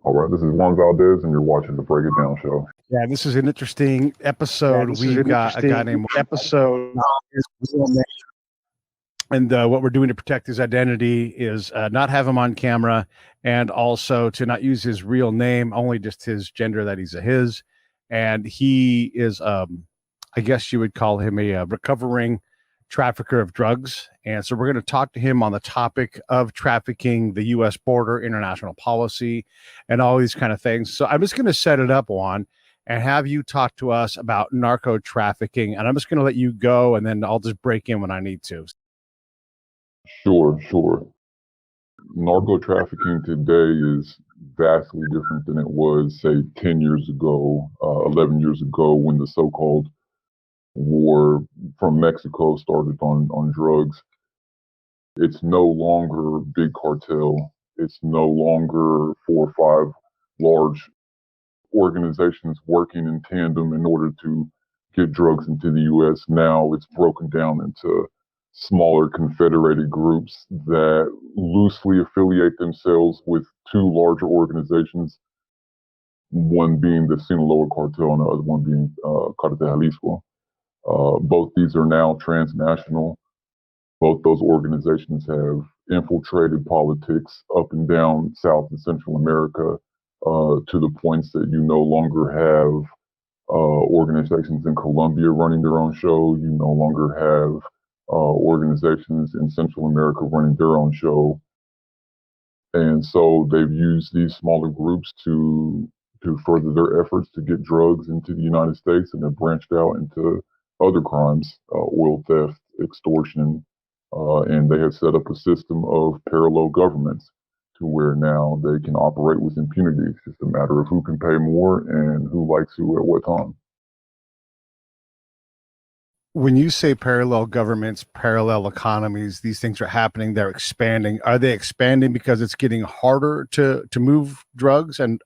All right, this is Juan Valdez, and you're watching the Break It Down show. Yeah, this is an interesting episode. We've got a guy named episode. and what we're doing to protect his identity is not have him on camera, and also to not use his real name, only just his gender that he's a his. And he is, I guess you would call him a recovering trafficker of drugs. And so we're going to talk to him on the topic of trafficking, the U.S. border, international policy, and all these kind of things. So I'm just going to set it up, Juan, and have you talk to us about narco trafficking. And I'm just going to let you go, and then I'll just break in when I need to. Sure. Narco trafficking today is vastly different than it was, say, 10 years ago, 11 years ago, when the so-called war from Mexico started on drugs. It's no longer big cartel. It's no longer 4 or 5 large organizations working in tandem in order to get drugs into the U.S. Now it's broken down into smaller confederated groups that loosely affiliate themselves with two larger organizations, one being the Sinaloa cartel and the other one being Cartel Jalisco. Both these are now transnational. Both those organizations have infiltrated politics up and down South and Central America to the points that you no longer have organizations in Colombia running their own show. You no longer have organizations in Central America running their own show. And so they've used these smaller groups to further their efforts to get drugs into the United States, and they've branched out into other crimes, oil theft, extortion, and they have set up a system of parallel governments to where now they can operate with impunity. It's just a matter of who can pay more and who likes who at what time. When you say parallel governments, parallel economies, these things are happening, they're expanding. Are they expanding because it's getting harder to move drugs and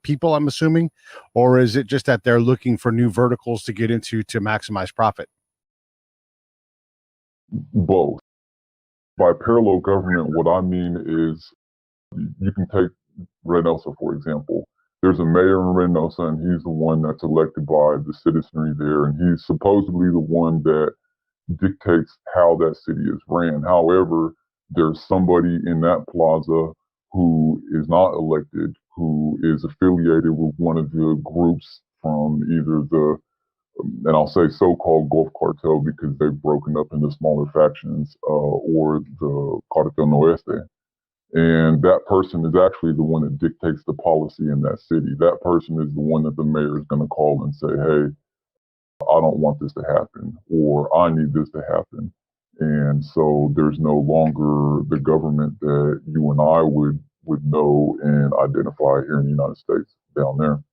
people, I'm assuming? Or is it just that they're looking for new verticals to get into to maximize profit? Both. By parallel government, what I mean is you can take Reynosa, for example. There's a mayor in Reynosa, and he's the one that's elected by the citizenry there, and he's supposedly the one that dictates how that city is ran. However, there's somebody in that plaza who is not elected, who is affiliated with one of the groups from either the, and I'll say so-called Gulf Cartel because they've broken up into smaller factions, or the Cartel Noeste. And that person is actually the one that dictates the policy in that city. That person is the one that the mayor is going to call and say, hey, I don't want this to happen, or I need this to happen. And so there's no longer the government that you and I would know and identify here in the United States down there.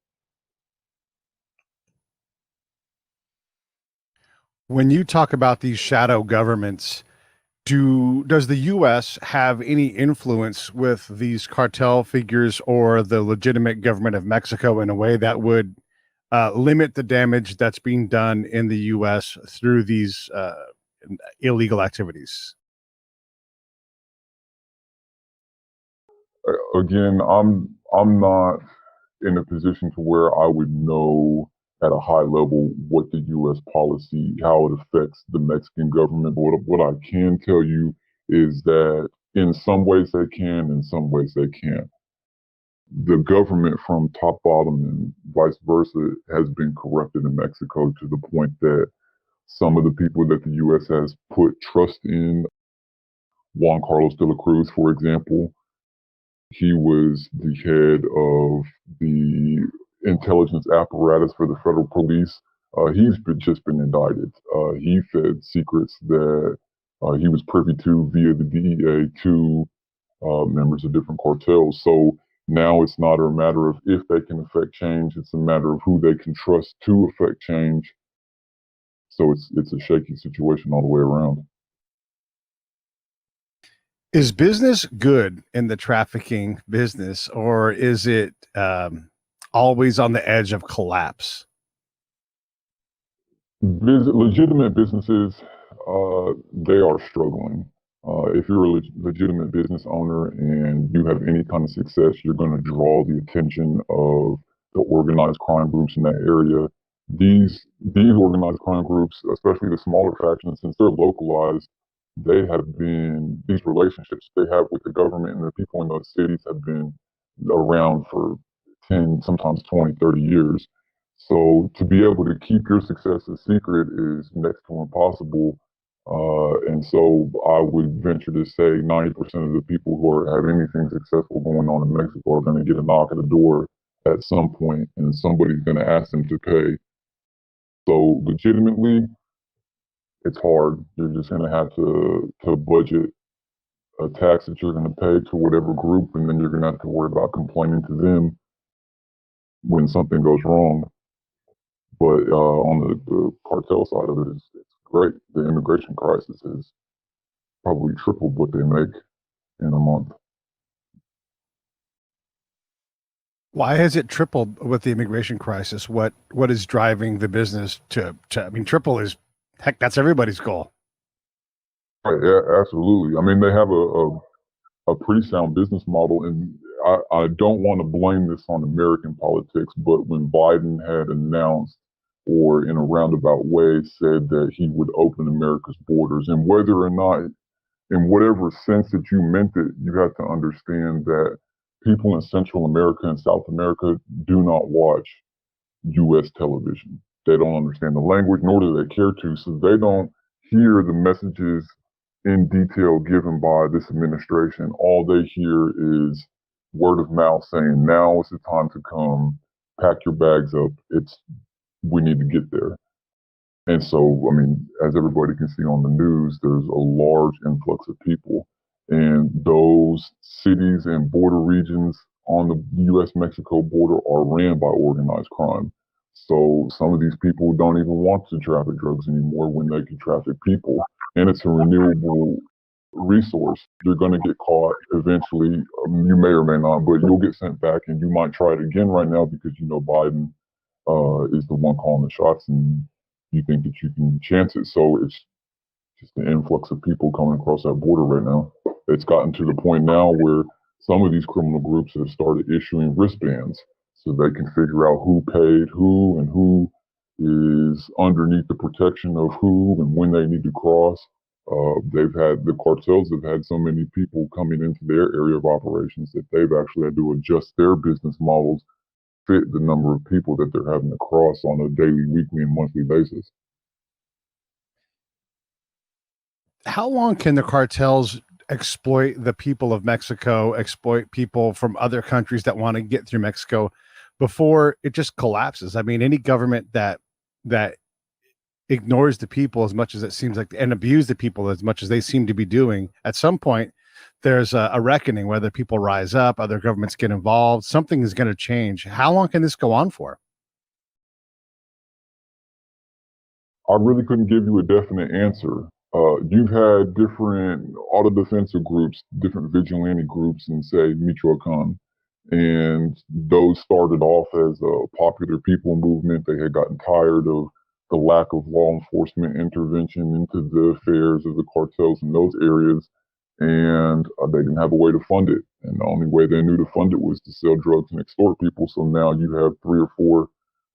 When you talk about these shadow governments, does the U.S. have any influence with these cartel figures or the legitimate government of Mexico in a way that would limit the damage that's being done in the U.S. through these illegal activities? Again, I'm not in a position to where I would know at a high level what the U.S. policy, how it affects the Mexican government. But what I can tell you is that in some ways they can, in some ways they can't. The government from top bottom and vice versa has been corrupted in Mexico to the point that some of the people that the U.S. has put trust in, Juan Carlos de la Cruz, for example, he was the head of the intelligence apparatus for the federal police. Just been indicted. He fed secrets that he was privy to via the DEA to members of different cartels. So now it's not a matter of if they can affect change; it's a matter of who they can trust to affect change. So it's a shaky situation all the way around. Is business good in the trafficking business, or is it always on the edge of collapse? Legitimate businesses, they are struggling. If you're a legitimate business owner and you have any kind of success, you're going to draw the attention of the organized crime groups in that area. These organized crime groups, especially the smaller factions, since they're localized, they have been these relationships they have with the government and the people in those cities have been around for 10, sometimes 20, 30 years. So to be able to keep your success a secret is next to impossible. And so I would venture to say 90% of the people who have anything successful going on in Mexico are going to get a knock at the door at some point, and somebody's going to ask them to pay. So legitimately, it's hard. You're just going to have to budget a tax that you're going to pay to whatever group, and then you're going to have to worry about complaining to them when something goes wrong. But on the cartel side of it, it's great. The immigration crisis is probably tripled what they make in a month. Why has it tripled with the immigration crisis? What is driving the business to I mean, triple is heck, that's everybody's goal. Right, yeah, absolutely. I mean, they have a pretty sound business model, and I don't want to blame this on American politics, but when Biden had announced, or in a roundabout way, said that he would open America's borders, and whether or not, in whatever sense that you meant it, you have to understand that people in Central America and South America do not watch U.S. television. They don't understand the language, nor do they care to, so they don't hear the messages in detail given by this administration. All they hear is word of mouth saying, now is the time to come, pack your bags up. We need to get there. And so, I mean, as everybody can see on the news, there's a large influx of people. And those cities and border regions on the US Mexico border are ran by organized crime. So some of these people don't even want to traffic drugs anymore when they can traffic people. And it's a renewable resource. You're going to get caught eventually. You may or may not, but you'll get sent back and you might try it again right now because you know Biden is the one calling the shots and you think that you can chance it. So it's just the influx of people coming across that border right now. It's gotten to the point now where some of these criminal groups have started issuing wristbands so they can figure out who paid who and who is underneath the protection of who and when they need to cross. The cartels have had so many people coming into their area of operations that they've actually had to adjust their business models fit the number of people that they're having to cross on a daily, weekly, and monthly basis. How long can the cartels exploit the people of Mexico, exploit people from other countries that want to get through Mexico before it just collapses? I mean, any government that ignores the people as much as it seems like and abuse the people as much as they seem to be doing, at some point there's a reckoning, whether people rise up, other governments get involved, something is going to change. How long can this go on for? I really couldn't give you a definite answer. You've had different auto defensive groups, different vigilante groups in, say, Michoacan, and those started off as a popular people movement. They had gotten tired of the lack of law enforcement intervention into the affairs of the cartels in those areas, and they didn't have a way to fund it. And the only way they knew to fund it was to sell drugs and extort people. So now you have 3 or 4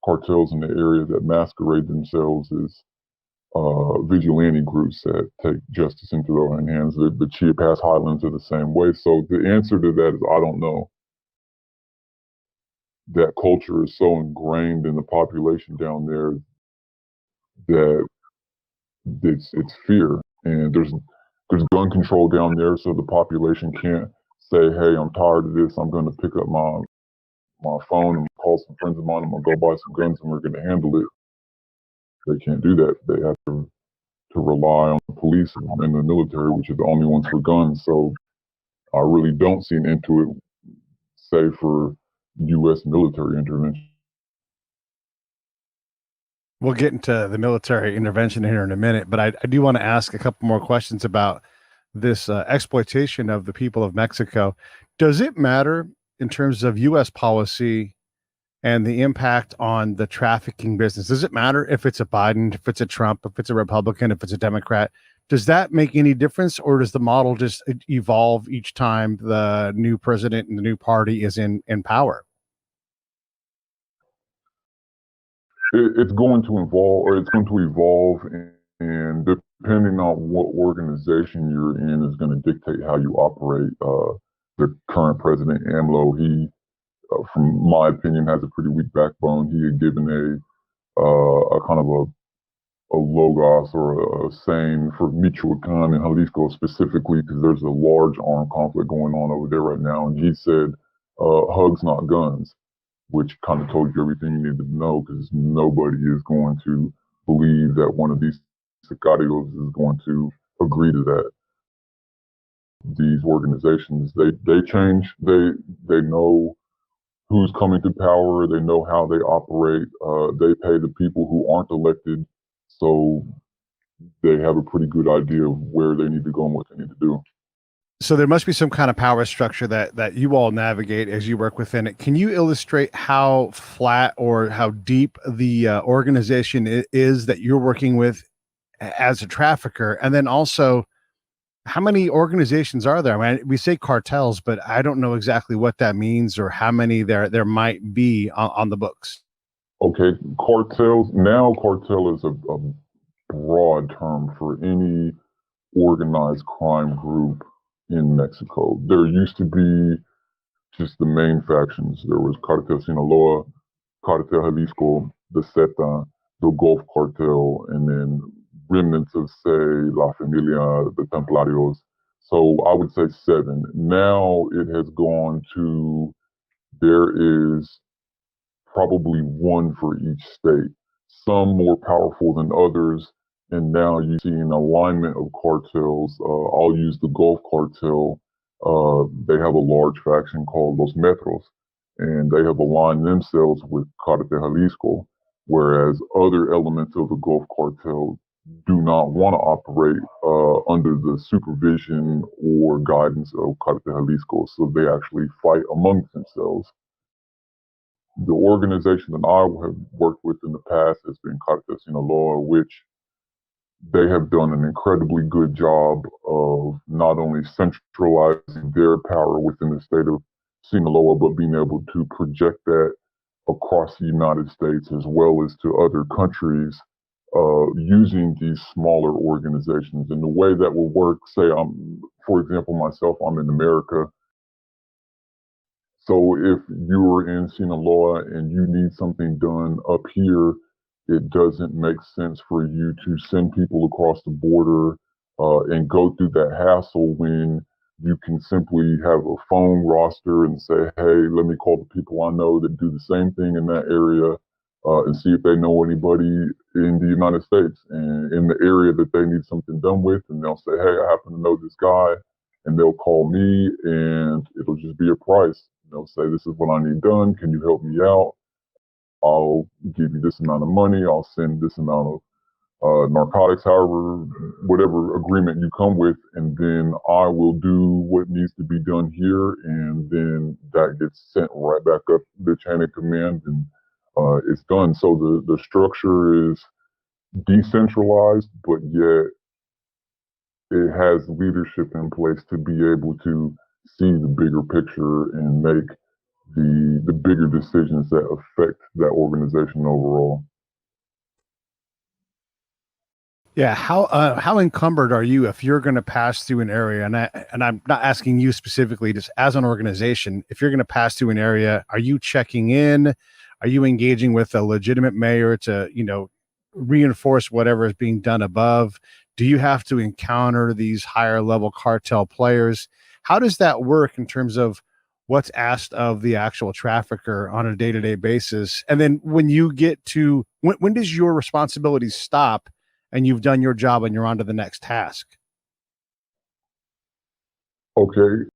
cartels in the area that masquerade themselves as vigilante groups that take justice into their own hands. The Chiapas Highlands are the same way. So the answer to that is I don't know. That culture is so ingrained in the population down there that it's fear, and there's gun control down there, so the population can't say, "Hey, I'm tired of this. I'm going to pick up my phone and call some friends of mine. I'm going to go buy some guns, and we're going to handle it." They can't do that. They have to rely on the police and the military, which are the only ones for guns. So I really don't see an end to it, save for U.S. military intervention. We'll get into the military intervention here in a minute, but I do want to ask a couple more questions about this exploitation of the people of Mexico. Does it matter in terms of U.S. policy and the impact on the trafficking business? Does it matter if it's a Biden, if it's a Trump, if it's a Republican, if it's a Democrat? Does that make any difference, or does the model just evolve each time the new president and the new party is in power? It's going to evolve, or it's going to evolve, and depending on what organization you're in, is going to dictate how you operate. The current president, AMLO, he, from my opinion, has a pretty weak backbone. He had given a kind of a logos or a saying for Michoacan and Jalisco specifically, because there's a large armed conflict going on over there right now. And he said, hugs, not guns, which kind of told you everything you needed to know, because nobody is going to believe that one of these sicarios is going to agree to that. These organizations, they change. They know who's coming to power. They know how they operate. They pay the people who aren't elected, so they have a pretty good idea of where they need to go and what they need to do. So there must be some kind of power structure that you all navigate as you work within it. Can you illustrate how flat or how deep the organization is that you're working with as a trafficker? And then also, how many organizations are there? I mean, we say cartels, but I don't know exactly what that means or how many there might be on the books. Okay, cartels. Now, cartel is a broad term for any organized crime group in Mexico. There used to be just the main factions. There was Cartel Sinaloa, Cartel Jalisco, the Zeta, the Gulf Cartel, and then remnants of, say, La Familia, the Templarios. So I would say seven. Now it has gone to, there is probably one for each state, some more powerful than others. And now you see an alignment of cartels. I'll use the Gulf Cartel. They have a large faction called Los Metros, and they have aligned themselves with Cartel Jalisco, whereas other elements of the Gulf Cartel do not want to operate under the supervision or guidance of Cartel Jalisco. So they actually fight amongst themselves. The organization that I have worked with in the past has been Cartel Sinaloa, which they have done an incredibly good job of not only centralizing their power within the state of Sinaloa, but being able to project that across the United States as well as to other countries using these smaller organizations. And the way that will work, say, for example, myself, I'm in America. So if you're in Sinaloa and you need something done up here, it doesn't make sense for you to send people across the border and go through that hassle when you can simply have a phone roster and say, hey, let me call the people I know that do the same thing in that area and see if they know anybody in the United States and in the area that they need something done with. And they'll say, hey, I happen to know this guy. And they'll call me and it'll just be a price. They'll say, this is what I need done. Can you help me out? I'll give you this amount of money. I'll send this amount of narcotics, however, whatever agreement you come with. And then I will do what needs to be done here. And then that gets sent right back up the chain of command and it's done. So the structure is decentralized, but yet it has leadership in place to be able to see the bigger picture and make the bigger decisions that affect that organization overall. Yeah, how encumbered are you if you're going to pass through an area? And I'm not asking you specifically, just as an organization, if you're going to pass through an area, are you checking in? Are you engaging with a legitimate mayor to reinforce whatever is being done above? Do you have to encounter these higher level cartel players? How does that work in terms of what's asked of the actual trafficker on a day-to-day basis? And then when you get to when does your responsibility stop and you've done your job and you're on to the next task? Okay,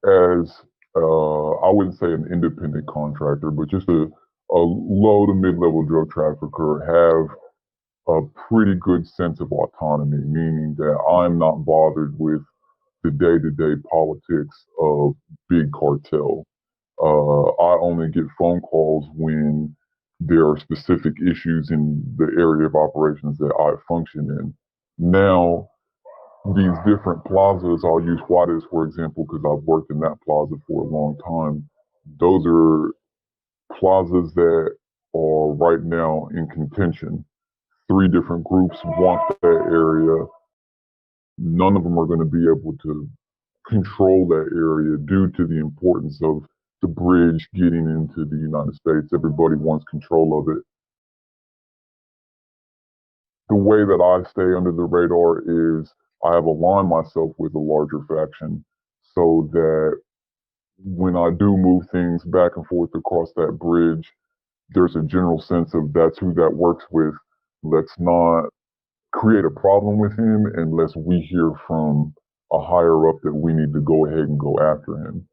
as I wouldn't say an independent contractor, but just a low to mid-level drug trafficker, have a pretty good sense of autonomy, meaning that I'm not bothered with the day-to-day politics of big cartel. I only get phone calls when there are specific issues in the area of operations that I function in. Now, these different plazas, I'll use Juarez, for example, because I've worked in that plaza for a long time. Those are plazas that are right now in contention. Three different groups want that area. None of them are going to be able to control that area due to the importance of the bridge getting into the United States. Everybody wants control of it. The way that I stay under the radar is I have aligned myself with a larger faction so that when I do move things back and forth across that bridge, there's a general sense of that's who that works with. Let's not create a problem with him unless we hear from a higher up that we need to go ahead and go after him.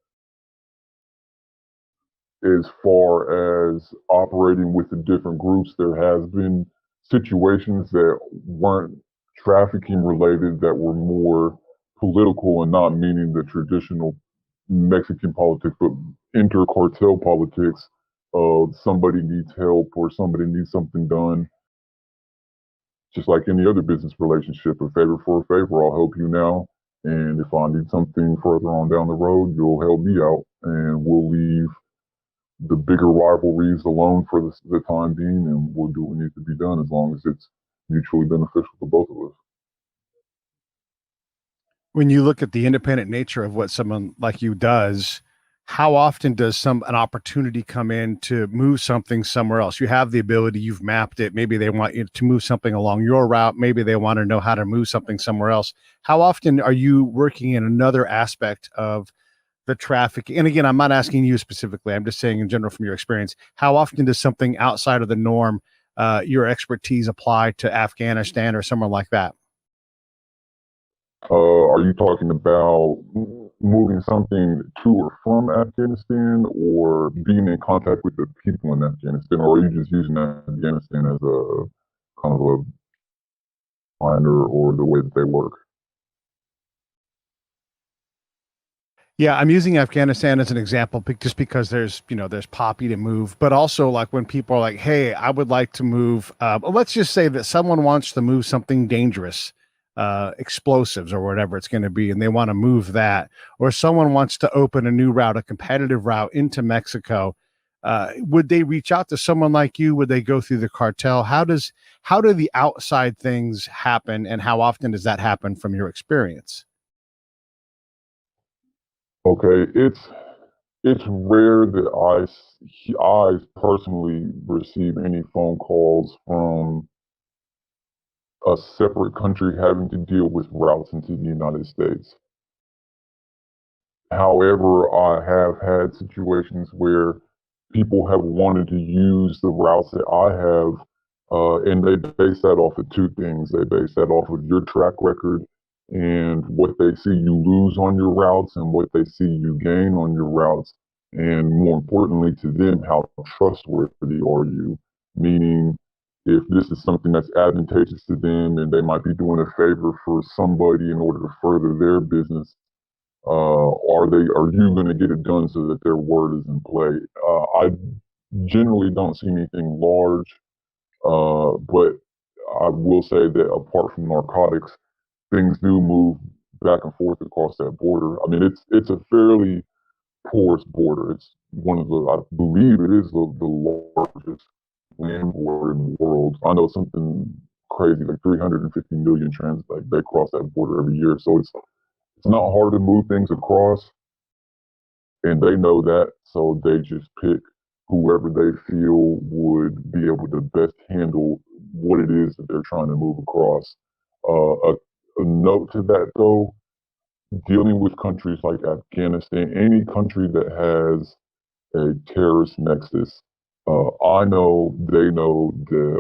As far as operating with the different groups, there has been situations that weren't trafficking related that were more political and not meaning the traditional Mexican politics, but inter-cartel politics of somebody needs help or somebody needs something done. Just like any other business relationship, a favor for a favor, I'll help you now. And if I need something further on down the road, you'll help me out and we'll leave the bigger rivalries alone for the time being, and we'll do what needs to be done as long as it's mutually beneficial to both of us. When you look at the independent nature of what someone like you does, how often does an opportunity come in to move something somewhere else? You have the ability, you've mapped it. Maybe they want you to move something along your route. Maybe they want to know how to move something somewhere else. How often are you working in another aspect of the traffic? And again, I'm not asking you specifically. I'm just saying in general from your experience, how often does something outside of the norm, your expertise apply to Afghanistan or somewhere like that? Are you talking about moving something to or from Afghanistan or being in contact with the people in Afghanistan, or are you just using Afghanistan as a kind of a binder or the way that they work? Yeah, I'm using Afghanistan as an example just because there's poppy to move, but also like when people are like, "Hey, I would like to move." Let's just say that someone wants to move something dangerous, explosives or whatever it's going to be, and they want to move that, or someone wants to open a new route, a competitive route into Mexico. Would they reach out to someone like you? Would they go through the cartel? How do the outside things happen, and how often does that happen from your experience? Okay, it's rare that I personally receive any phone calls from a separate country having to deal with routes into the United States. However, I have had situations where people have wanted to use the routes that I have, and they base that off of two things. They base that off of your track record and what they see you lose on your routes and what they see you gain on your routes. And more importantly to them, how trustworthy are you? Meaning, if this is something that's advantageous to them and they might be doing a favor for somebody in order to further their business, are you going to get it done so that their word is in play? I generally don't see anything large, but I will say that apart from narcotics, things do move back and forth across that border. I mean, it's a fairly porous border. It's one of the, I believe it is the largest land border in the world. I know something crazy like 350 million like they cross that border every year. So it's not hard to move things across, and they know that, so they just pick whoever they feel would be able to best handle what it is that they're trying to move across. A note to that though, dealing with countries like Afghanistan, any country that has a terrorist nexus, I know they know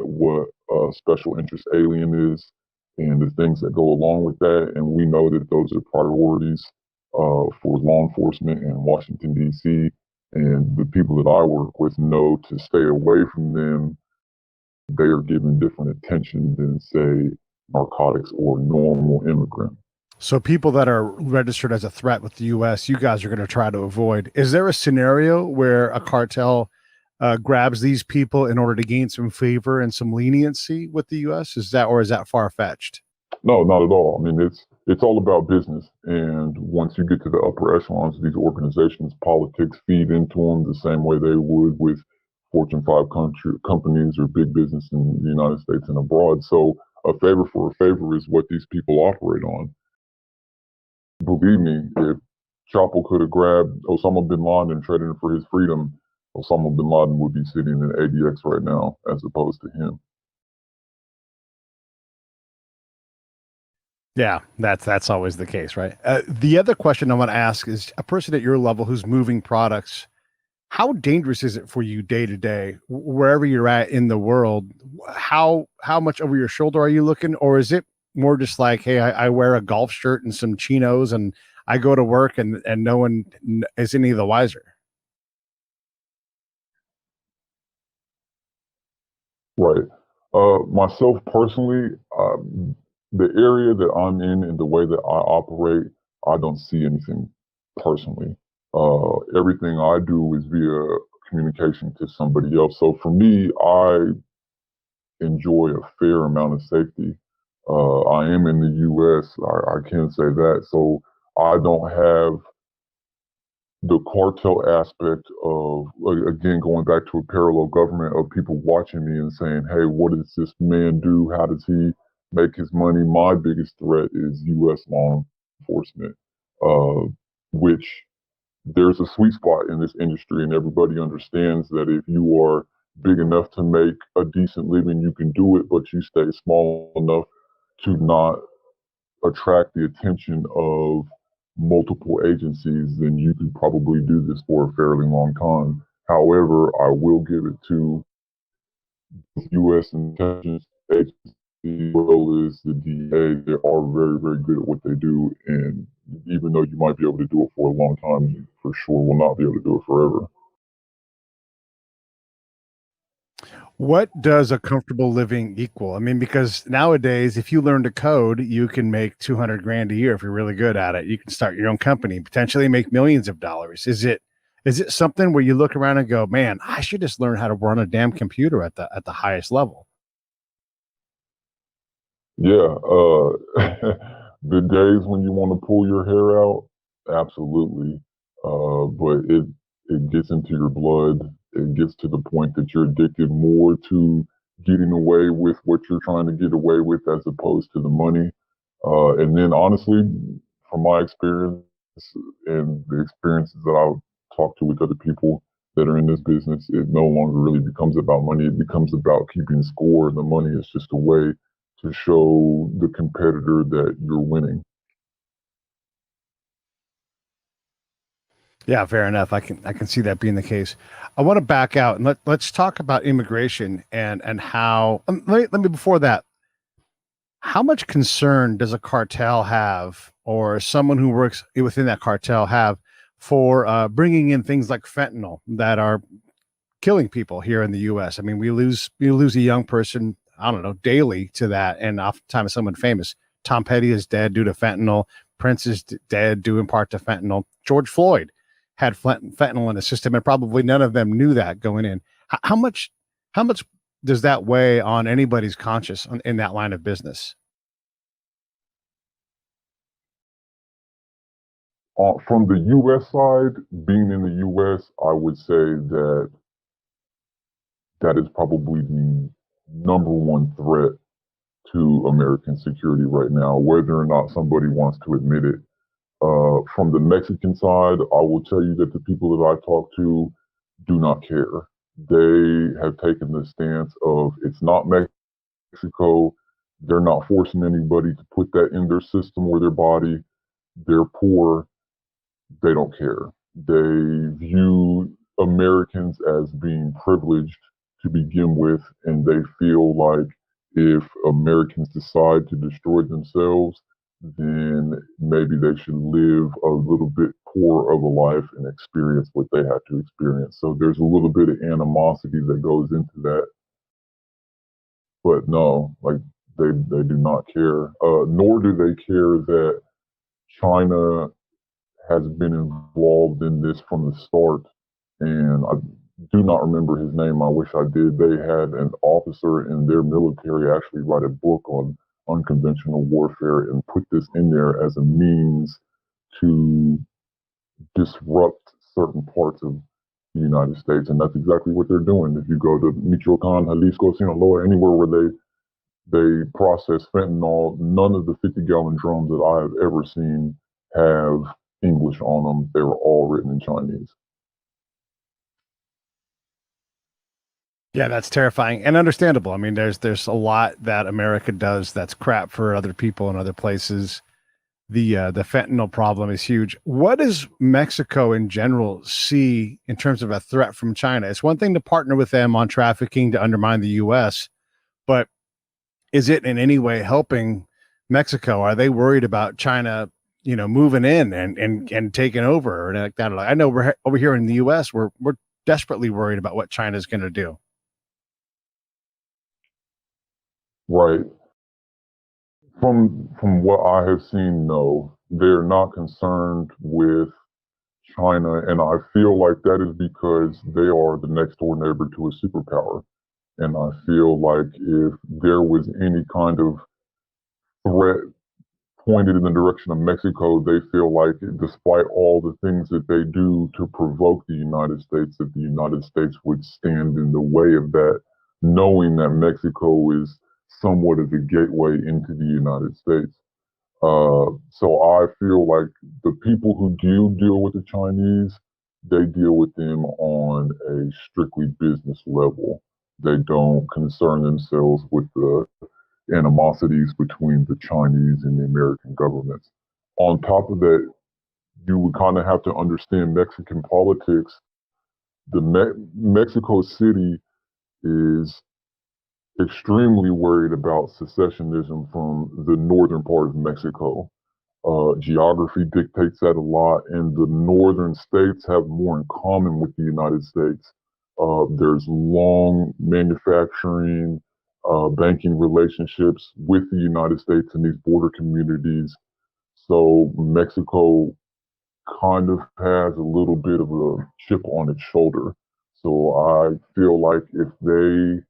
what a special interest alien is and the things that go along with that, and we know that those are priorities for law enforcement in Washington D.C. And the people that I work with know to stay away from them. They are given different attention than, say, narcotics or normal immigrant. So people that are registered as a threat with the U.S., you guys are going to try to avoid. Is there a scenario where a cartel grabs these people in order to gain some favor and some leniency with the U.S.? Or is that far fetched? No, not at all. I mean, it's all about business, and once you get to the upper echelons of these organizations, politics feed into them the same way they would with Fortune 5 companies or big business in the United States and abroad. So a favor for a favor is what these people operate on. Believe me, if Chapo could have grabbed Osama bin Laden and traded him for his freedom, Osama bin Laden would be sitting in ADX right now as opposed to him. Yeah, that's always the case, right? The other question I want to ask is, a person at your level who's moving products, how dangerous is it for you day to day, wherever you're at in the world? How much over your shoulder are you looking, or is it more just like, hey, I wear a golf shirt and some chinos and I go to work and no one is any the wiser? Right. Myself personally, the area that I'm in and the way that I operate, I don't see anything personally. Everything I do is via communication to somebody else. So for me, I enjoy a fair amount of safety. I am in the U.S. I can say that. So I don't have the cartel aspect of, again, going back to a parallel government, of people watching me and saying, hey, what does this man do? How does he make his money? My biggest threat is U.S. law enforcement, which there's a sweet spot in this industry, and everybody understands that if you are big enough to make a decent living, you can do it, but you stay small enough to not attract the attention of multiple agencies, then you can probably do this for a fairly long time. However, I will give it to the U.S. intelligence agency as well as the DA. They are very, very good at what they do, and even though you might be able to do it for a long time, you for sure will not be able to do it forever. What does a comfortable living equal? I mean, because nowadays, if you learn to code, you can make 200 grand a year if you're really good at it. You can start your own company, potentially make millions of dollars. Is it something where you look around and go, man, I should just learn how to run a damn computer at the highest level? Yeah, the days when you want to pull your hair out, absolutely. But it gets into your blood. It gets to the point that you're addicted more to getting away with what you're trying to get away with as opposed to the money. And then honestly, from my experience and the experiences that I've talked to with other people that are in this business, it no longer really becomes about money. It becomes about keeping score. The money is just a way to show the competitor that you're winning. Yeah, fair enough. I can see that being the case. I want to back out and let's talk about immigration and how. Let me before that. How much concern does a cartel have, or someone who works within that cartel have, for bringing in things like fentanyl that are killing people here in the U.S.? I mean, we lose a young person, I don't know, daily to that, and oftentimes someone famous. Tom Petty is dead due to fentanyl. Prince is dead due in part to fentanyl. George Floyd had fentanyl in his system, and probably none of them knew that going in. How much? How much does that weigh on anybody's conscience in that line of business? From the U.S. side, being in the U.S., I would say that that is probably the number one threat to American security right now, whether or not somebody wants to admit it. From the Mexican side, I will tell you that the people that I talk to do not care. They have taken the stance of it's not Mexico. They're not forcing anybody to put that in their system or their body. They're poor. They don't care. They view Americans as being privileged to begin with, and they feel like if Americans decide to destroy themselves, then maybe they should live a little bit poor of a life and experience what they have to experience. So there's a little bit of animosity that goes into that. But no, like they do not care. Nor do they care that China has been involved in this from the start. And do not remember his name. I wish I did. They had an officer in their military actually write a book on unconventional warfare and put this in there as a means to disrupt certain parts of the United States. And that's exactly what they're doing. If you go to Michoacan, Jalisco, Sinaloa, anywhere where they process fentanyl, none of the 50-gallon drums that I have ever seen have English on them. They were all written in Chinese. Yeah, that's terrifying and understandable. I mean, there's a lot that America does that's crap for other people in other places. The fentanyl problem is huge. What does Mexico in general see in terms of a threat from China? It's one thing to partner with them on trafficking to undermine the U.S., but is it in any way helping Mexico? Are they worried about China, moving in and taking over or like that? I know we're over here in the U.S. We're desperately worried about what China's going to do. Right. From what I have seen, no, they're not concerned with China, and I feel like that is because they are the next door neighbor to a superpower. And I feel like if there was any kind of threat pointed in the direction of Mexico, they feel like despite all the things that they do to provoke the United States, that the United States would stand in the way of that, knowing that Mexico is somewhat of a gateway into the United States. So I feel like the people who do deal with the Chinese, they deal with them on a strictly business level. They don't concern themselves with the animosities between the Chinese and the American governments. On top of that, you would kind of have to understand Mexican politics. Mexico City is extremely worried about secessionism from the northern part of Mexico. Geography dictates that a lot, and the northern states have more in common with the United States. There's long manufacturing, banking relationships with the United States and these border communities. So Mexico kind of has a little bit of a chip on its shoulder. So I feel like if they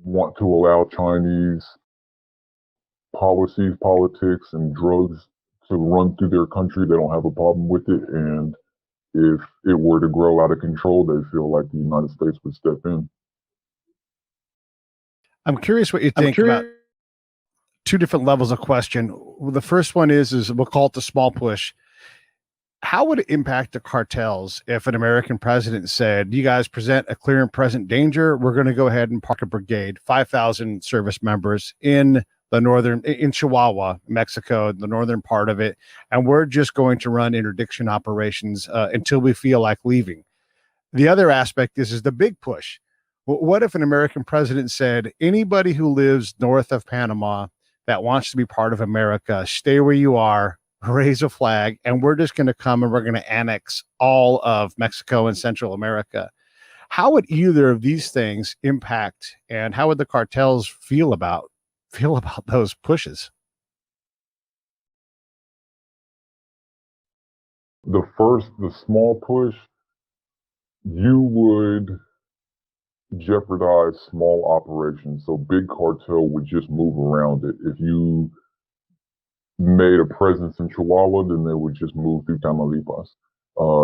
want to allow Chinese policies, politics, and drugs to run through their country, they don't have a problem with it. And if it were to grow out of control, they feel like the United States would step in. I'm curious what you think about two different levels of question. The first one is we'll call it the small push. How would it impact the cartels if an American president said, you guys present a clear and present danger, we're going to go ahead and park a brigade, 5,000 service members in Chihuahua, Mexico, the northern part of it, and we're just going to run interdiction operations until we feel like leaving. The other aspect is the big push. What if an American president said, anybody who lives north of Panama that wants to be part of America, stay where you are, raise a flag, and we're just going to come and we're going to annex all of Mexico and Central America? How would either of these things impact, and how would the cartels feel about those pushes? The small push, you would jeopardize small operations. So big cartel would just move around it. If you made a presence in Chihuahua, then they would just move through Tamaulipas.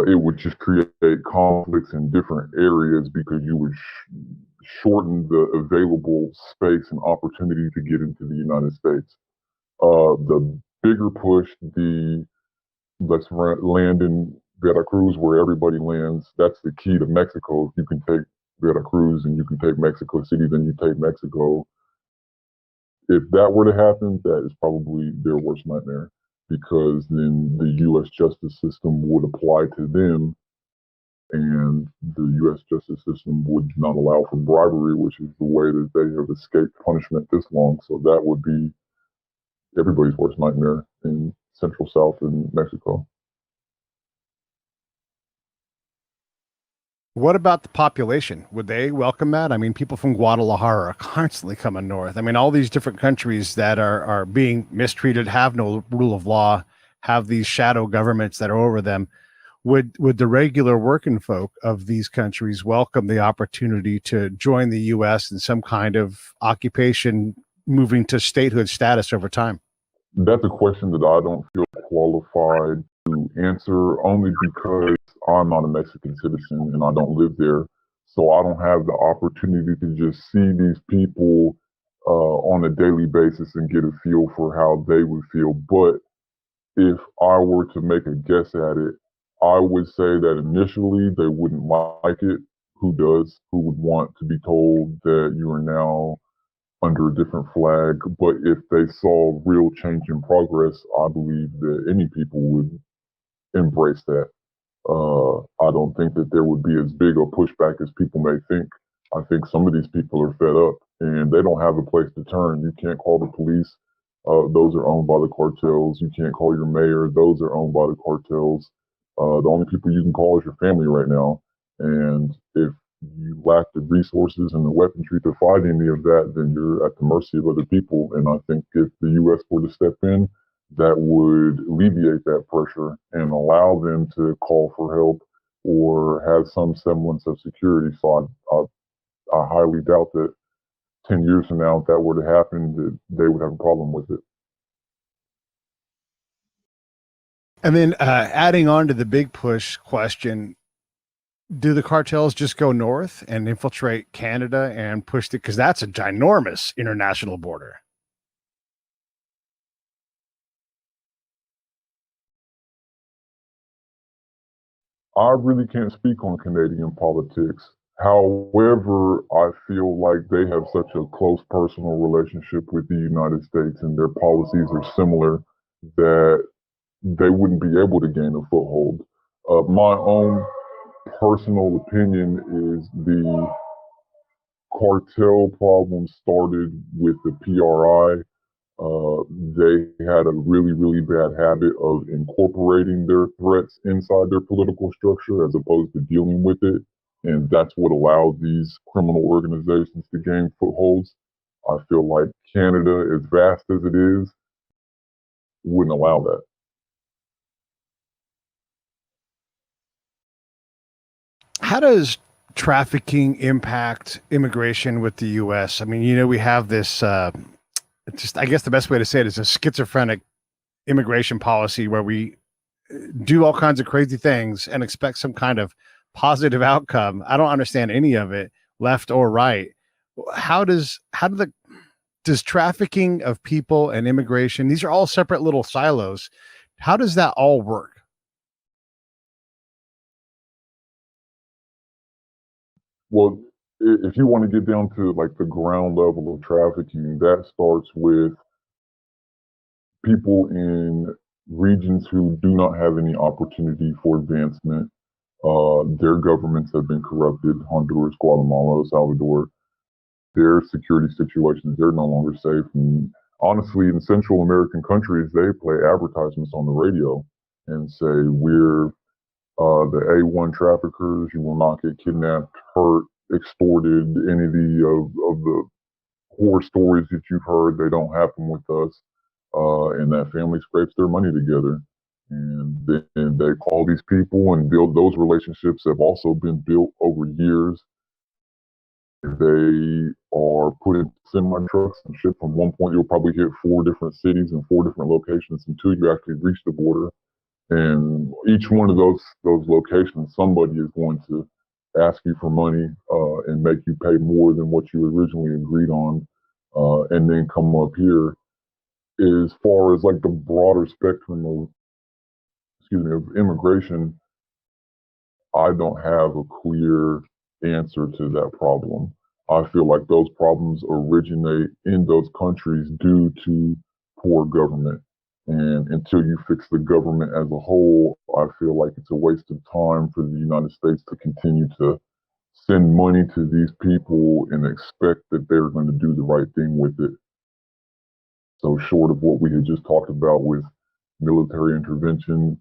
It would just create conflicts in different areas because you would shorten the available space and opportunity to get into the United States. The bigger push, let's land in Veracruz where everybody lands. That's the key to Mexico. If you can take Veracruz and you can take Mexico City, then you take Mexico. If that were to happen, that is probably their worst nightmare because then the U.S. justice system would apply to them, and the U.S. justice system would not allow for bribery, which is the way that they have escaped punishment this long. So that would be everybody's worst nightmare in Central South and Mexico. What about the population? Would they welcome that? I mean, people from Guadalajara are constantly coming north. I mean, all these different countries that are being mistreated, have no rule of law, have these shadow governments that are over them. would the regular working folk of these countries welcome the opportunity to join the U.S. in some kind of occupation, moving to statehood status over time? That's a question that I don't feel qualified to answer, only because I'm not a Mexican citizen and I don't live there. So I don't have the opportunity to just see these people on a daily basis and get a feel for how they would feel. But if I were to make a guess at it, I would say that initially they wouldn't like it. Who does? Who would want to be told that you are now under a different flag? But if they saw real change in progress, I believe that any people would embrace that. I don't think that there would be as big a pushback as people may think. I think some of these people are fed up and they don't have a place to turn. You can't call the police. Those are owned by the cartels. You can't call your mayor. Those are owned by the cartels. The only people you can call is your family right now. And if you lack the resources and the weaponry to fight any of that, then you're at the mercy of other people. And I think if the U.S. were to step in, that would alleviate that pressure and allow them to call for help or have some semblance of security. So I highly doubt that 10 years from now, if that were to happen, that they would have a problem with it. And then adding on to the big push question, do the cartels just go north and infiltrate Canada and push it? Because that's a ginormous international border. I really can't speak on Canadian politics. However, I feel like they have such a close personal relationship with the United States and their policies are similar that they wouldn't be able to gain a foothold. My own personal opinion is the cartel problem started with the PRI. They had a really, really bad habit of incorporating their threats inside their political structure as opposed to dealing with it. And that's what allowed these criminal organizations to gain footholds. I feel like Canada, as vast as it is, wouldn't allow that. How does trafficking impact immigration with the U.S.? I mean, we have this, just, I guess the best way to say it is a schizophrenic immigration policy where we do all kinds of crazy things and expect some kind of positive outcome. I don't understand any of it, left or right. Does trafficking of people and immigration, these are all separate little silos. How does that all work? Well, if you want to get down to like the ground level of trafficking, that starts with people in regions who do not have any opportunity for advancement. Their governments have been corrupted. Honduras, Guatemala, El Salvador. Their security situations, they're no longer safe. And honestly, in Central American countries, they play advertisements on the radio and say, we're the A1 traffickers. You will not get kidnapped, hurt, extorted. Any of the horror stories that you've heard, they don't happen with us. And that family scrapes their money together. And then they call these people and build those relationships have also been built over years. They are put in semi trucks and shipped from one point. You'll probably hit 4 different cities and 4 different locations until you actually reach the border. And each one of those locations, somebody is going to ask you for money and make you pay more than what you originally agreed on, and then come up here. As far as like the broader spectrum of immigration, I don't have a clear answer to that problem. I feel like those problems originate in those countries due to poor government. And until you fix the government as a whole, I feel like it's a waste of time for the United States to continue to send money to these people and expect that they're going to do the right thing with it. So, short of what we had just talked about with military intervention,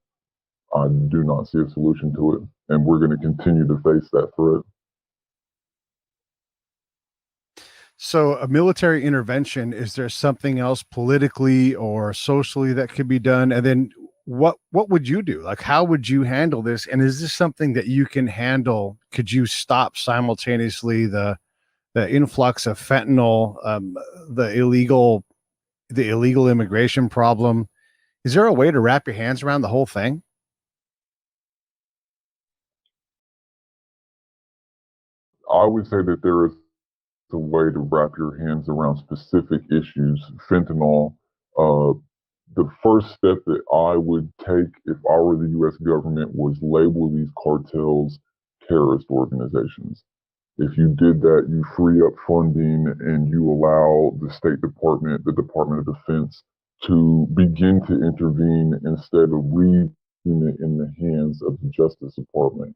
I do not see a solution to it. And we're going to continue to face that threat. So, a military intervention, is there something else politically or socially that could be done? And then what would you do? Like, how would you handle this? And is this something that you can handle? Could you stop simultaneously the influx of fentanyl, the illegal immigration problem? Is there a way to wrap your hands around the whole thing? I would say that there is a way to wrap your hands around specific issues. Fentanyl, uh, the first step that I would take if I were the US government was label these cartels terrorist organizations. If you did that, you free up funding and you allow the State Department, the Department of Defense, to begin to intervene instead of leaving it in the hands of the Justice Department.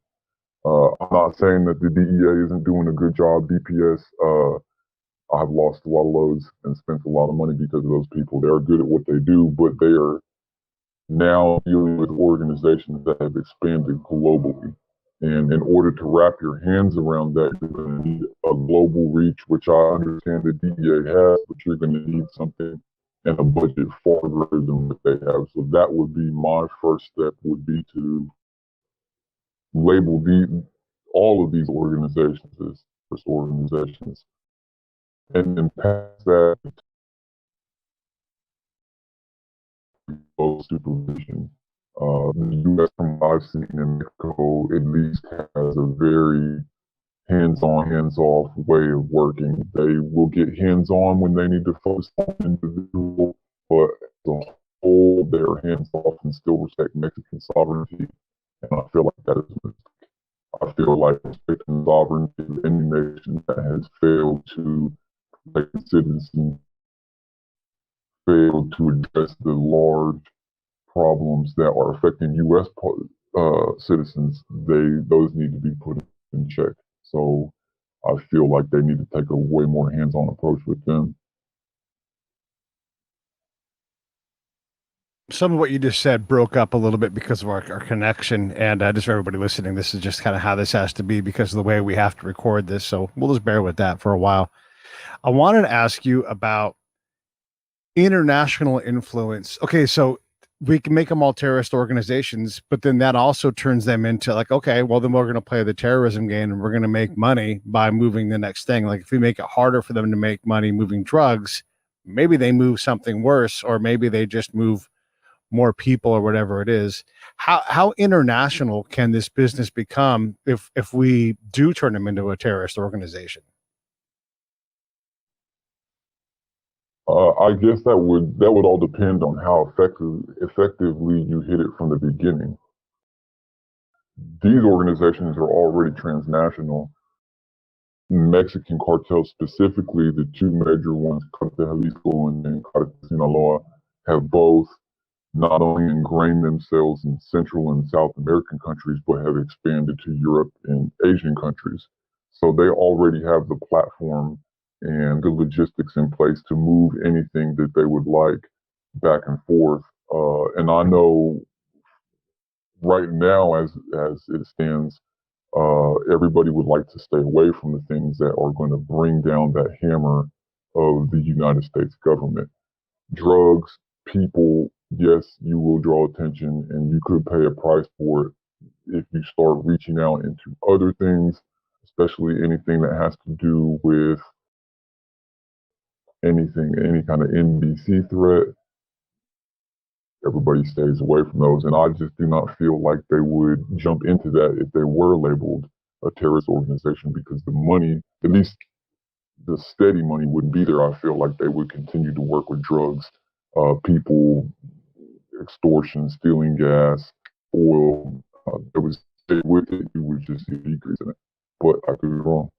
I'm not saying that the DEA isn't doing a good job. DPS, I've lost a lot of loads and spent a lot of money because of those people. They're good at what they do, but they are now dealing with organizations that have expanded globally. And in order to wrap your hands around that, you're going to need a global reach, which I understand the DEA has, but you're going to need something and a budget far greater than what they have. So that would be my first step, would be to label all of these organizations as terrorist organizations, and then pass that to supervision. The U.S., from what I've seen in Mexico, at least has a very hands-on, hands-off way of working. They will get hands-on when they need to focus on an individual, but as a whole, they're hands-off and still respect Mexican sovereignty. And I feel like that is a mistake. I feel like respecting the sovereignty of any nation that has failed to protect citizens, failed to address the large problems that are affecting U.S. Citizens, those need to be put in check. So I feel like they need to take a way more hands-on approach with them. Some of what you just said broke up a little bit because of our connection. And just for everybody listening, this is just kind of how this has to be because of the way we have to record this. So we'll just bear with that for a while. I wanted to ask you about international influence. Okay, so we can make them all terrorist organizations, but then that also turns them into like, okay, well, then we're going to play the terrorism game and we're going to make money by moving the next thing. Like if we make it harder for them to make money moving drugs, maybe they move something worse, or maybe they just move more people or whatever it is. How international can this business become if we do turn them into a terrorist organization? I guess that would all depend on how effectively you hit it from the beginning. These organizations are already transnational. Mexican cartels, specifically the two major ones, Cartel Jalisco and Cartel Sinaloa, have both not only ingrained themselves in Central and South American countries, but have expanded to Europe and Asian countries. So they already have the platform and the logistics in place to move anything that they would like back and forth. And I know right now, as it stands, everybody would like to stay away from the things that are going to bring down that hammer of the United States government. Drugs, people, yes, you will draw attention and you could pay a price for it if you start reaching out into other things, especially anything that has to do with anything, any kind of NBC threat. Everybody stays away from those. And I just do not feel like they would jump into that if they were labeled a terrorist organization, because the money, at least the steady money, wouldn't be there. I feel like they would continue to work with drugs, people, extortion, stealing gas, oil. There was stay with it, you would just see a decrease in it. But I could be wrong.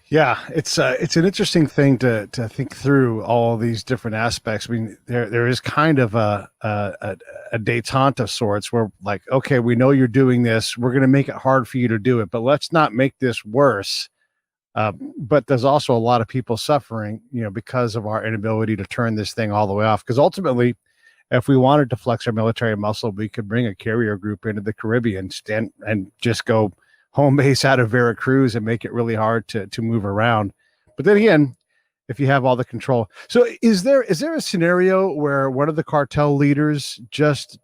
Yeah, it's an interesting thing to think through all these different aspects. I mean, there is kind of a detente of sorts where like, okay, we know you're doing this, we're going to make it hard for you to do it, but let's not make this worse. But there's also a lot of people suffering, because of our inability to turn this thing all the way off. Because ultimately, if we wanted to flex our military muscle, we could bring a carrier group into the Caribbean, stand and just go home base out of Veracruz and make it really hard to move around. But then again, if you have all the control. So is there a scenario where one of the cartel leaders just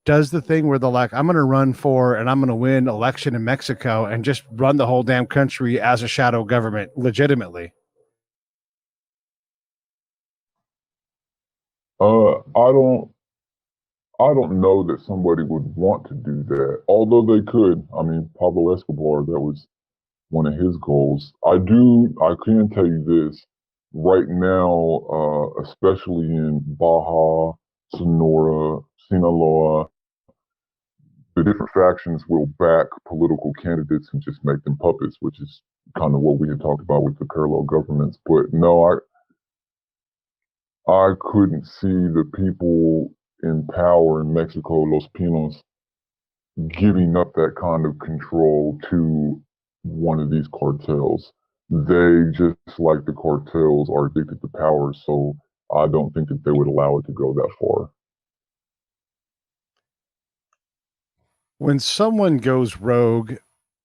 does the thing where they're like, I'm going to run for and I'm going to win election in Mexico and just run the whole damn country as a shadow government legitimately? I don't know that somebody would want to do that, although they could. I mean, Pablo Escobar, that was one of his goals. I can tell you this right now, especially in Baja, Sonora, Sinaloa, the different factions will back political candidates and just make them puppets, which is kind of what we had talked about with the parallel governments. But no, I couldn't see the people in power in Mexico, Los Pinos, giving up that kind of control to one of these cartels. They, just like the cartels, are addicted to power, so I don't think that they would allow it to go that far. When someone goes rogue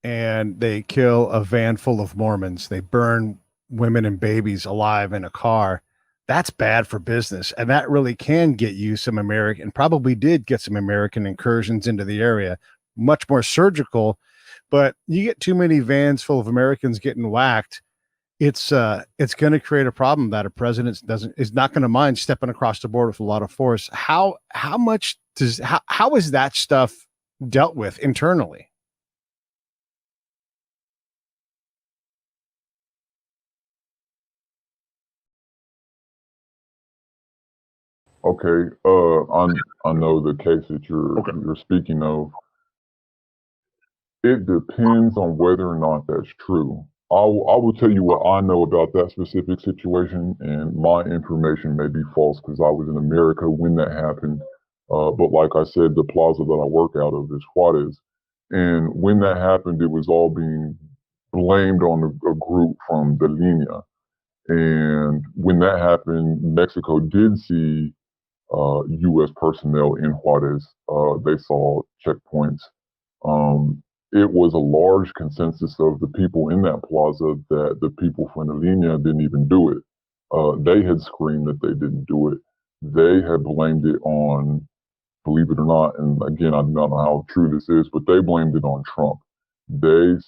and they kill a van full of Mormons, they burn women and babies alive in a car. That's bad for business. And that really can get you some American, probably did get some American incursions into the area, much more surgical. But you get too many vans full of Americans getting whacked, it's going to create a problem that a president is not going to mind stepping across the board with a lot of force. How is that stuff dealt with internally? Okay, I know the case that you're speaking of. It depends on whether or not that's true. I will tell you what I know about that specific situation, and my information may be false because I was in America when that happened. But like I said, the plaza that I work out of is Juarez. And when that happened, it was all being blamed on a group from the Linea. And when that happened, Mexico did see U.S. personnel in Juarez. They saw checkpoints. Um, it was a large consensus of the people in that plaza that the people from the Linea didn't even do it. They had screamed that they didn't do it. They had blamed it on, believe it or not, and again, I do not know how true this is, but they blamed it on Trump. They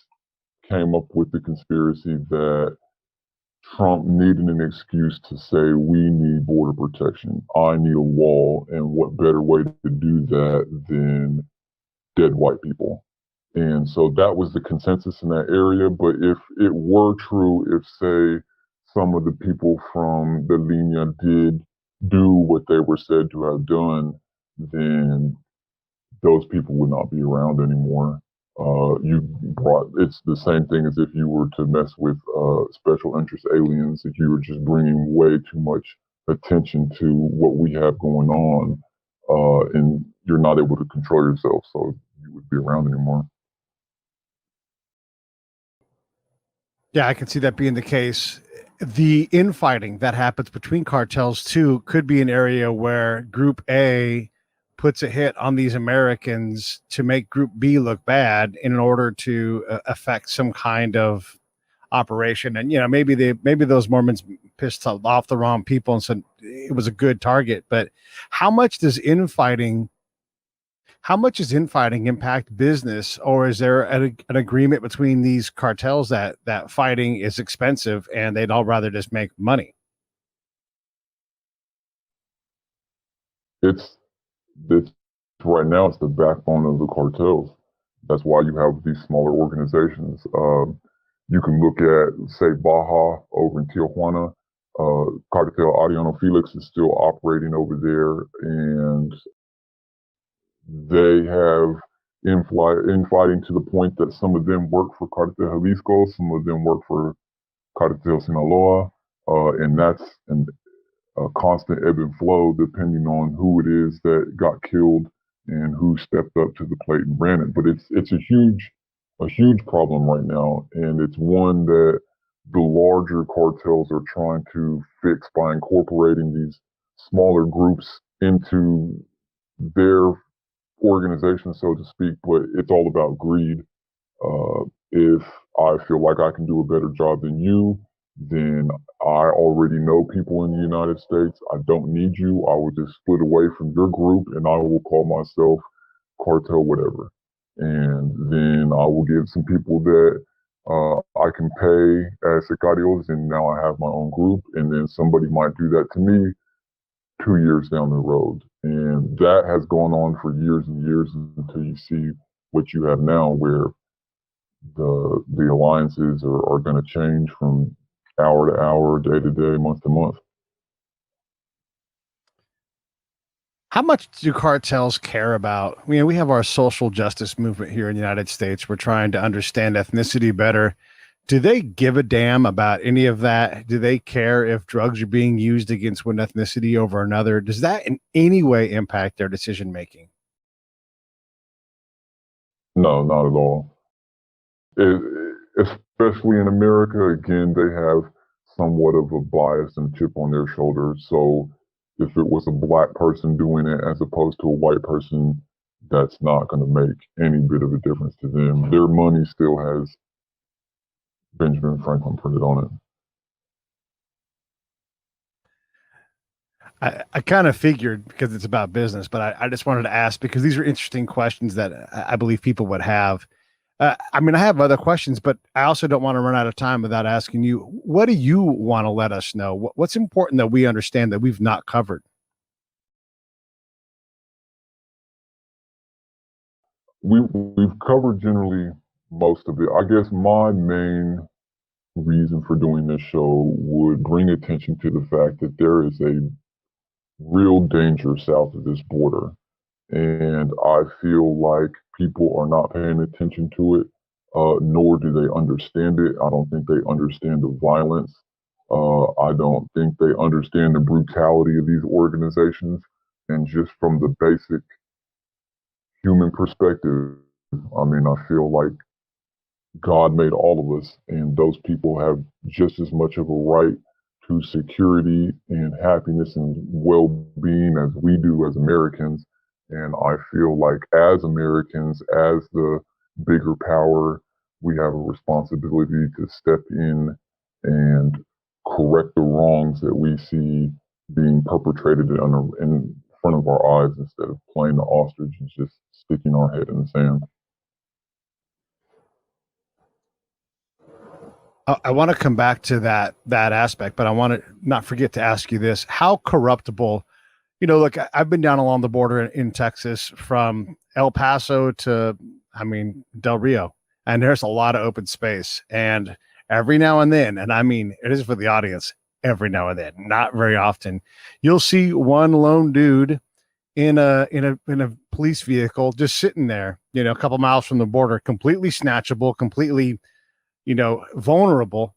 came up with the conspiracy that Trump needed an excuse to say, we need border protection. I need a wall. And what better way to do that than dead white people? And so that was the consensus in that area. But if it were true, if, say, some of the people from the Linea did do what they were said to have done, then those people would not be around anymore. It's the same thing as if you were to mess with special interest aliens, if you were just bringing way too much attention to what we have going on, and you're not able to control yourself, so you would be around anymore. Yeah, I can see that being the case. The infighting that happens between cartels too could be an area where Group A puts a hit on these Americans to make Group B look bad in order to affect some kind of operation. And maybe those Mormons pissed off the wrong people and said it was a good target. But how much does infighting how much does infighting impact business, or is there an agreement between these cartels that fighting is expensive and they'd all rather just make money? It's it's right now it's the backbone of the cartels. That's why you have these smaller organizations. You can look at, say, Baja over in Tijuana. Cartel Ariano Felix is still operating over there, and they have infighting to the point that some of them work for Cartel Jalisco, some of them work for Cartel Sinaloa, and that's a constant ebb and flow depending on who it is that got killed and who stepped up to the plate and ran it. But it's a huge problem right now, and it's one that the larger cartels are trying to fix by incorporating these smaller groups into their organization, so to speak. But it's all about greed. If I feel like I can do a better job than you, then I already know people in the United States. I don't need you. I will just split away from your group and I will call myself cartel whatever. And then I will get some people that I can pay as sicarios, and now I have my own group. And then somebody might do that to me 2 years down the road. And that has gone on for years and years until you see what you have now, where the alliances are going to change from hour to hour, day to day, month to month. How much do cartels care about? I mean, we have our social justice movement here in the United States. We're trying to understand ethnicity better. Do they give a damn about any of that? Do they care if drugs are being used against one ethnicity over another? Does that in any way impact their decision making? No, not at all. Especially in America, again, they have somewhat of a bias and chip on their shoulder. So if it was a black person doing it as opposed to a white person, that's not going to make any bit of a difference to them. Their money still has Benjamin Franklin printed on it. I kind of figured because it's about business, but I just wanted to ask because these are interesting questions that I believe people would have. I mean, I have other questions, but I also don't want to run out of time without asking you, what do you want to let us know? What's important that we understand that we've not covered? We've covered generally most of it. I guess my main reason for doing this show would bring attention to the fact that there is a real danger south of this border. And I feel like people are not paying attention to it, nor do they understand it. I don't think they understand the violence. I don't think they understand the brutality of these organizations. And just from the basic human perspective, I mean, I feel like God made all of us, and those people have just as much of a right to security and happiness and well being as we do as Americans. And I feel like as Americans, as the bigger power, we have a responsibility to step in and correct the wrongs that we see being perpetrated in front of our eyes instead of playing the ostrich and just sticking our head in the sand. I want to come back to that aspect, but I want to not forget to ask you this: how corruptible? Look, I've been down along the border in Texas from El Paso to, I mean, Del Rio, and there's a lot of open space. And every now and then, and I mean, it is for the audience, every now and then, not very often, you'll see one lone dude in a police vehicle just sitting there, a couple miles from the border, completely snatchable, completely, vulnerable.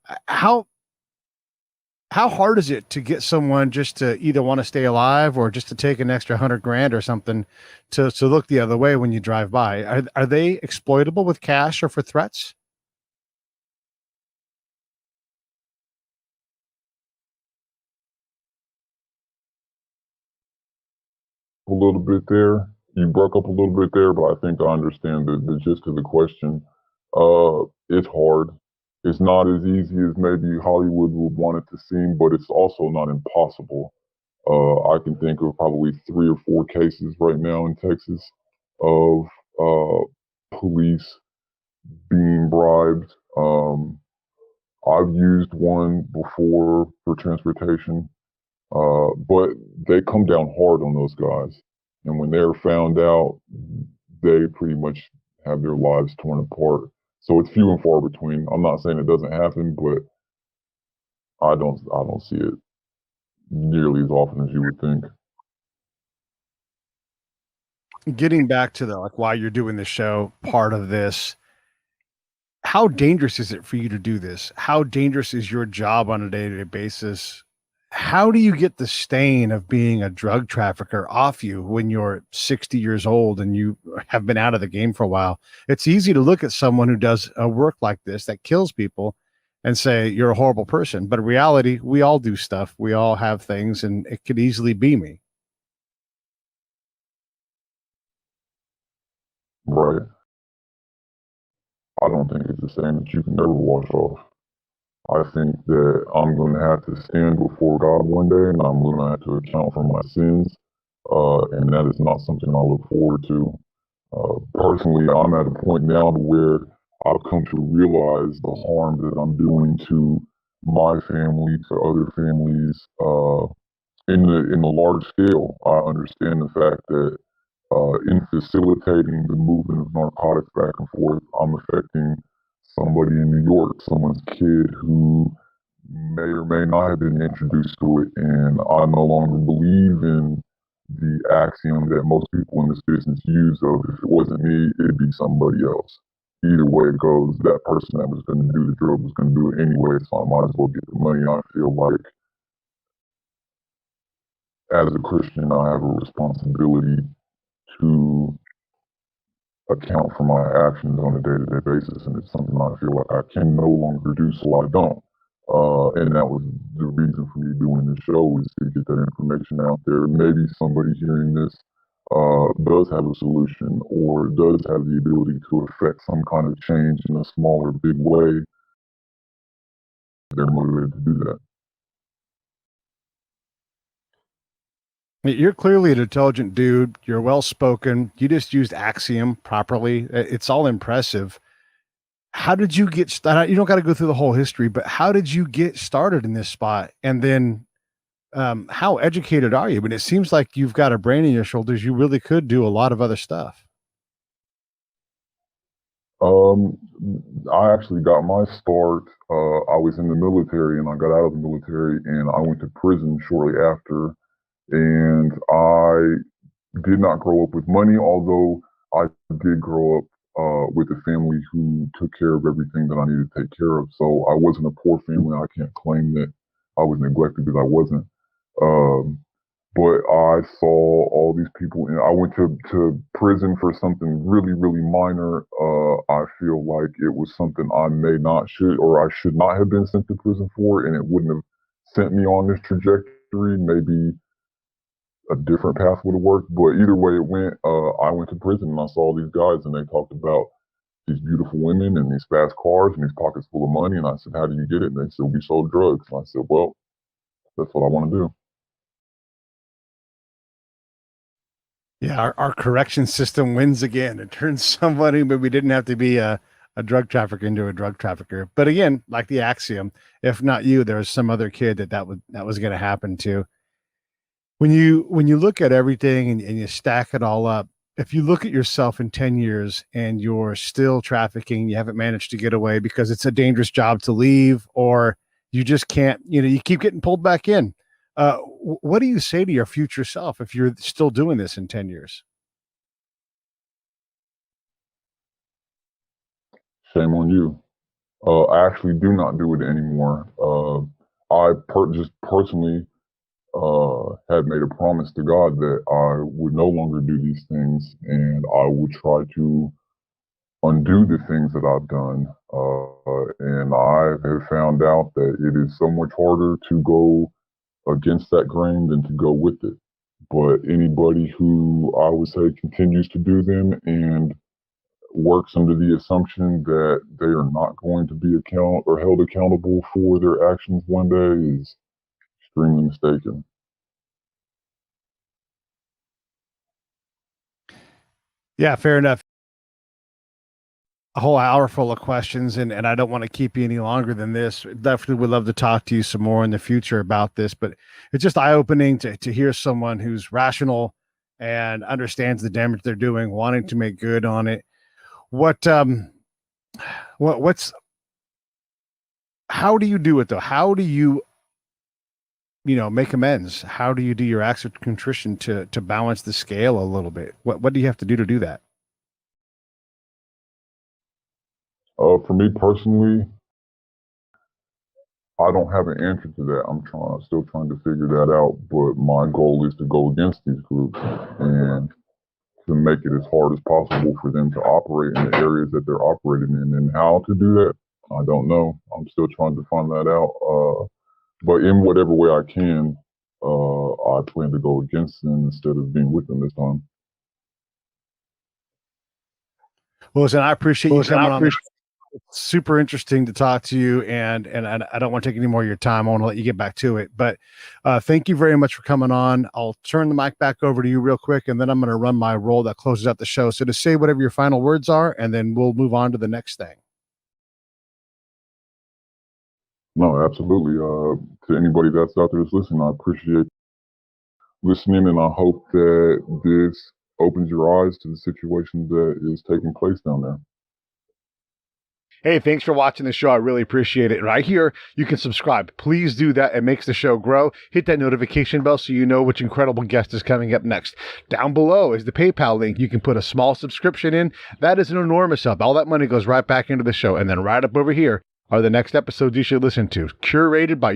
How hard is it to get someone just to either want to stay alive or just to take an extra 100 grand or something to look the other way when you drive by? Are they exploitable with cash or for threats? A little bit there. You broke up a little bit there, but I think I understand the gist of the question. It's hard. It's not as easy as maybe Hollywood would want it to seem, but it's also not impossible. I can think of probably 3 or 4 cases right now in Texas of police being bribed. I've used one before for transportation. But they come down hard on those guys. And when they're found out, they pretty much have their lives torn apart. So it's few and far between. I'm not saying it doesn't happen, but I don't see it nearly as often as you would think. Getting back to the like why you're doing the show, part of this, how dangerous is it for you to do this? How dangerous is your job on a day-to-day basis? How do you get the stain of being a drug trafficker off you when you're 60 years old and you have been out of the game for a while? It's easy to look at someone who does a work like this that kills people and say you're a horrible person. But in reality, we all do stuff. We all have things, and it could easily be me. Right. I don't think it's the same that you can never wash off. I think that I'm going to have to stand before God one day, and I'm going to have to account for my sins, and that is not something I look forward to. Personally, I'm at a point now where I've come to realize the harm that I'm doing to my family, to other families, in the large scale. I understand the fact that in facilitating the movement of narcotics back and forth, I'm affecting somebody in New York, someone's kid who may or may not have been introduced to it, and I no longer believe in the axiom that most people in this business use of if it wasn't me, it'd be somebody else. Either way it goes, that person that was going to do the drug was going to do it anyway, so I might as well get the money. I feel like as a Christian, I have a responsibility to account for my actions on a day-to-day basis, and it's something I feel like I can no longer do, so I don't. And that was the reason for me doing this show, is to get that information out there. Maybe somebody hearing this does have a solution or does have the ability to affect some kind of change in a small or big way. They're motivated to do that. You're clearly an intelligent dude. You're well spoken. You just used axiom properly. It's all impressive. How did you get started? You don't got to go through the whole history, but how did you get started in this spot? And then how educated are you? I mean, it seems like you've got a brain in your shoulders. You really could do a lot of other stuff. Um, I actually got my start. I was in the military, and I got out of the military, and I went to prison shortly after. And I did not grow up with money, although I did grow up with a family who took care of everything that I needed to take care of. So I wasn't a poor family. I can't claim that I was neglected because I wasn't. Um, but I saw all these people, and I went to prison for something really, really minor. I feel like it was something I may not should, or I should not have been sent to prison for, and it wouldn't have sent me on this trajectory. Maybe a different path would have worked, but either way it went, I went to prison and I saw these guys and they talked about these beautiful women and these fast cars and these pockets full of money. And I said, "How do you get it?" And they said, "We sold drugs." And I said, "Well, that's what I want to do." Yeah, our correction system wins again. It turns somebody, but we didn't have to be a drug trafficker into a drug trafficker. But again, like the axiom, if not you, there was some other kid that was going to happen to. When you look at everything and you stack it all up, if you look at yourself in 10 years and you're still trafficking, you haven't managed to get away because it's a dangerous job to leave, or you just can't, you keep getting pulled back in. What do you say to your future self if you're still doing this in 10 years? Shame on you. I actually do not do it anymore. Just personally had made a promise to God that I would no longer do these things and I would try to undo the things that I've done. And I have found out that it is so much harder to go against that grain than to go with it. But anybody who I would say continues to do them and works under the assumption that they are not going to be held accountable for their actions one day is extremely mistaken. Yeah, fair enough. A whole hour full of questions, and I don't want to keep you any longer than this. Definitely would love to talk to you some more in the future about this, but it's just eye-opening to hear someone who's rational and understands the damage they're doing, wanting to make good on it. What what's how do you do it though? How do you make amends? How do you do your acts of contrition to balance the scale a little bit? What do you have to do that? For me personally, I don't have an answer to that. Still trying to figure that out. But my goal is to go against these groups and to make it as hard as possible for them to operate in the areas that they're operating in. And how to do that, I don't know. I'm still trying to find that out. But in whatever way I can, I plan to go against them instead of being with them this time. Well, listen, I appreciate you coming on the show. super interesting to talk to you, and I don't want to take any more of your time. I want to let you get back to it, but thank you very much for coming on. I'll turn the mic back over to you real quick, and then I'm going to run my roll that closes out the show. So to say whatever your final words are, and then we'll move on to the next thing. No, absolutely. To anybody that's out there that's listening, I appreciate listening, and I hope that this opens your eyes to the situation that is taking place down there. Hey, thanks for watching the show. I really appreciate it. Right here, you can subscribe. Please do that. It makes the show grow. Hit that notification bell so you know which incredible guest is coming up next. Down below is the PayPal link. You can put a small subscription in. That is an enormous help. All that money goes right back into the show. And then right up over here are the next episodes you should listen to, curated by